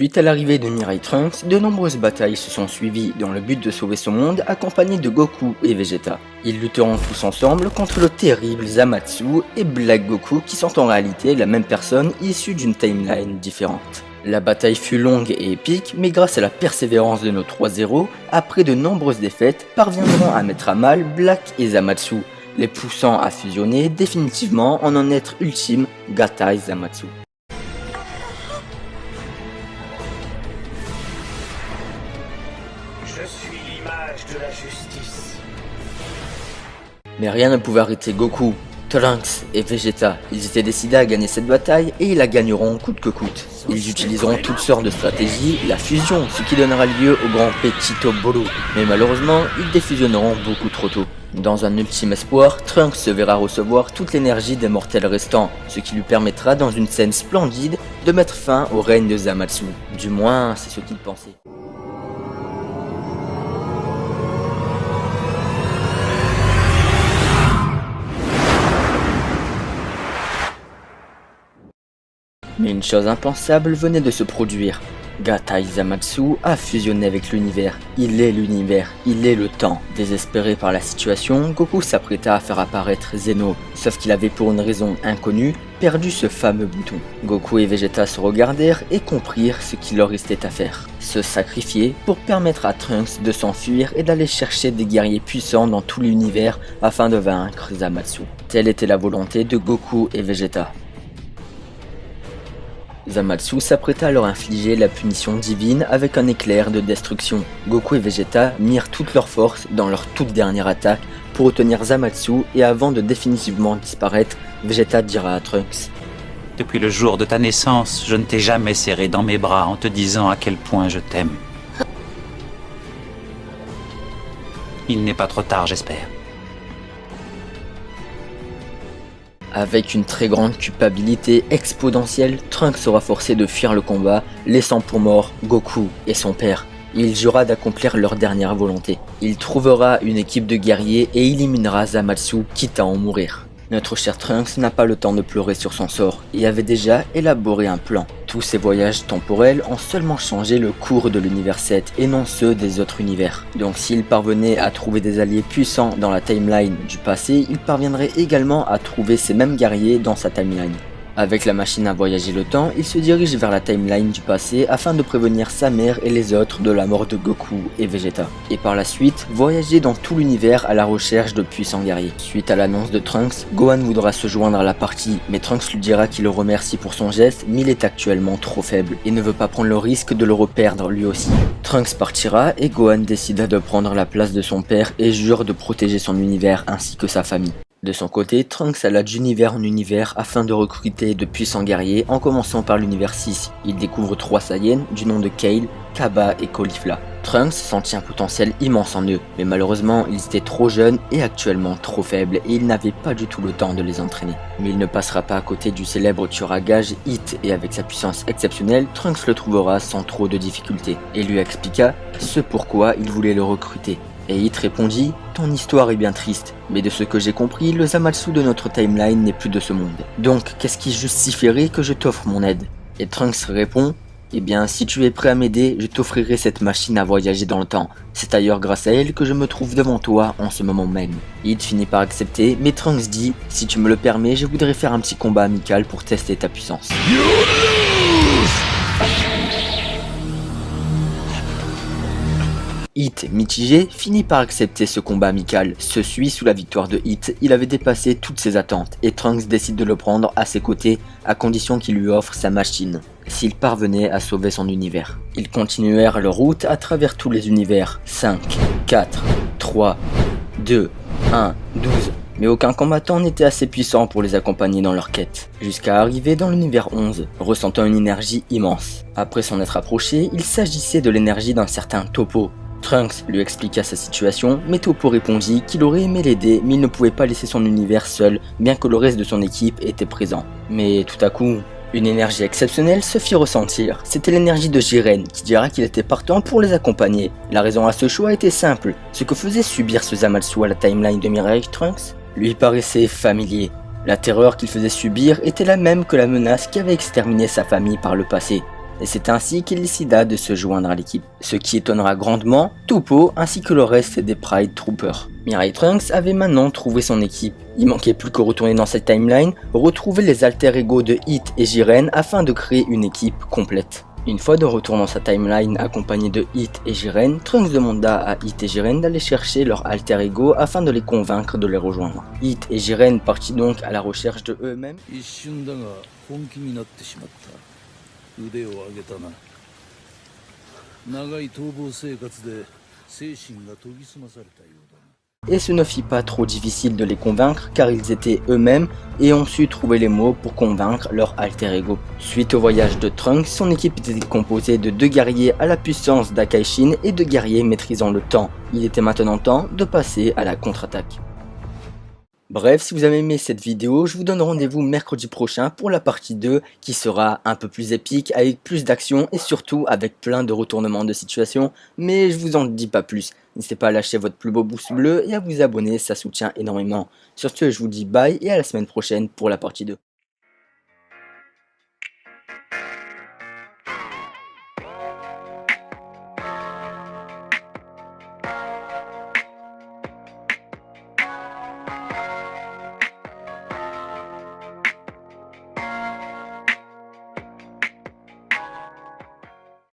Suite à l'arrivée de Mirai Trunks, de nombreuses batailles se sont suivies dans le but de sauver son monde accompagnés de Goku et Vegeta. Ils lutteront tous ensemble contre le terrible Zamasu et Black Goku qui sont en réalité la même personne issue d'une timeline différente. La bataille fut longue et épique, mais grâce à la persévérance de nos trois héros, après de nombreuses défaites, parviendront à mettre à mal Black et Zamasu, les poussant à fusionner définitivement en un être ultime, Gatai Zamasu. Je suis l'image de la justice. Mais rien ne pouvait arrêter Goku, Trunks et Vegeta. Ils étaient décidés à gagner cette bataille et ils la gagneront coûte que coûte. Ils utiliseront toutes sortes de stratégies, la fusion, ce qui donnera lieu au grand Petito Bolo. Mais malheureusement, ils défusionneront beaucoup trop tôt. Dans un ultime espoir, Trunks se verra recevoir toute l'énergie des mortels restants, ce qui lui permettra dans une scène splendide de mettre fin au règne de Zamasu. Du moins, c'est ce qu'il pensait. Mais une chose impensable venait de se produire. Gatai Zamasu a fusionné avec l'univers. Il est l'univers, il est le temps. Désespéré par la situation, Goku s'apprêta à faire apparaître Zeno. Sauf qu'il avait pour une raison inconnue perdu ce fameux bouton. Goku et Vegeta se regardèrent et comprirent ce qu'il leur restait à faire. Se sacrifier pour permettre à Trunks de s'enfuir et d'aller chercher des guerriers puissants dans tout l'univers afin de vaincre Zamasu. Telle était la volonté de Goku et Vegeta. Zamasu s'apprêta à leur infliger la punition divine avec un éclair de destruction. Goku et Vegeta mirent toute leur force dans leur toute dernière attaque pour retenir Zamasu et avant de définitivement disparaître, Vegeta dira à Trunks: Depuis le jour de ta naissance, je ne t'ai jamais serré dans mes bras en te disant à quel point je t'aime. Il n'est pas trop tard, j'espère. Avec une très grande culpabilité exponentielle, Trunks sera forcé de fuir le combat, laissant pour mort Goku et son père. Il jura d'accomplir leur dernière volonté. Il trouvera une équipe de guerriers et éliminera Zamasu, quitte à en mourir. Notre cher Trunks n'a pas le temps de pleurer sur son sort et avait déjà élaboré un plan. Tous ces voyages temporels ont seulement changé le cours de l'univers 7 et non ceux des autres univers. Donc s'il parvenait à trouver des alliés puissants dans la timeline du passé, il parviendrait également à trouver ces mêmes guerriers dans sa timeline. Avec la machine à voyager le temps, il se dirige vers la timeline du passé afin de prévenir sa mère et les autres de la mort de Goku et Vegeta. Et par la suite, voyager dans tout l'univers à la recherche de puissants guerriers. Suite à l'annonce de Trunks, Gohan voudra se joindre à la partie, mais Trunks lui dira qu'il le remercie pour son geste, mais il est actuellement trop faible et ne veut pas prendre le risque de le reperdre lui aussi. Trunks partira et Gohan décida de prendre la place de son père et jure de protéger son univers ainsi que sa famille. De son côté, Trunks alla d'univers en univers afin de recruter de puissants guerriers en commençant par l'univers 6. Il découvre 3 Saiyans du nom de Kale, Kaba et Caulifla. Trunks sentit un potentiel immense en eux, mais malheureusement ils étaient trop jeunes et actuellement trop faibles et il n'avait pas du tout le temps de les entraîner. Mais il ne passera pas à côté du célèbre tueur à gages Hit et avec sa puissance exceptionnelle, Trunks le trouvera sans trop de difficultés et lui expliqua ce pourquoi il voulait le recruter. Et Hit répondit: ton histoire est bien triste, mais de ce que j'ai compris, le Zamasu de notre timeline n'est plus de ce monde. Donc, qu'est-ce qui justifierait que je t'offre mon aide? Et Trunks répond: eh bien, si tu es prêt à m'aider, je t'offrirai cette machine à voyager dans le temps. C'est d'ailleurs grâce à elle que je me trouve devant toi en ce moment même. Hit finit par accepter, mais Trunks dit: si tu me le permets, je voudrais faire un petit combat amical pour tester ta puissance. Hit, mitigé, finit par accepter ce combat amical. Ce suit sous la victoire de Hit, il avait dépassé toutes ses attentes et Trunks décide de le prendre à ses côtés à condition qu'il lui offre sa machine, s'il parvenait à sauver son univers. Ils continuèrent leur route à travers tous les univers. 5, 4, 3, 2, 1, 12. Mais aucun combattant n'était assez puissant pour les accompagner dans leur quête, jusqu'à arriver dans l'univers 11, ressentant une énergie immense. Après s'en être approché, il s'agissait de l'énergie d'un certain Toppo. Trunks lui expliqua sa situation, mais Toppo répondit qu'il aurait aimé l'aider, mais il ne pouvait pas laisser son univers seul, bien que le reste de son équipe était présent. Mais tout à coup, une énergie exceptionnelle se fit ressentir. C'était l'énergie de Jiren, qui dira qu'il était partant pour les accompagner. La raison à ce choix était simple: ce que faisait subir ce Zamasu à la timeline de Mirai Trunks lui paraissait familier. La terreur qu'il faisait subir était la même que la menace qui avait exterminé sa famille par le passé. et c'est ainsi qu'il décida de se joindre à l'équipe. Ce qui étonnera grandement Toppo ainsi que le reste des Pride Troopers. Mirai Trunks avait maintenant trouvé son équipe. Il manquait plus qu'à retourner dans cette timeline, retrouver les alter ego de Hit et Jiren afin de créer une équipe complète. Une fois de retour dans sa timeline accompagné de Hit et Jiren, Trunks demanda à Hit et Jiren d'aller chercher leur alter ego afin de les convaincre de les rejoindre. Hit et Jiren partirent donc à la recherche de eux-mêmes. Et ce ne fit pas trop difficile de les convaincre car ils étaient eux-mêmes et ont su trouver les mots pour convaincre leur alter ego. Suite au voyage de Trunks, son équipe était composée de 2 guerriers à la puissance d'Akaishin et 2 guerriers maîtrisant le temps. Il était maintenant temps de passer à la contre-attaque. Bref, si vous avez aimé cette vidéo, je vous donne rendez-vous mercredi prochain pour la partie 2 qui sera un peu plus épique, avec plus d'action et surtout avec plein de retournements de situation, mais je vous en dis pas plus. N'hésitez pas à lâcher votre plus beau pouce bleu et à vous abonner, ça soutient énormément. Sur ce, je vous dis bye et à la semaine prochaine pour la partie 2.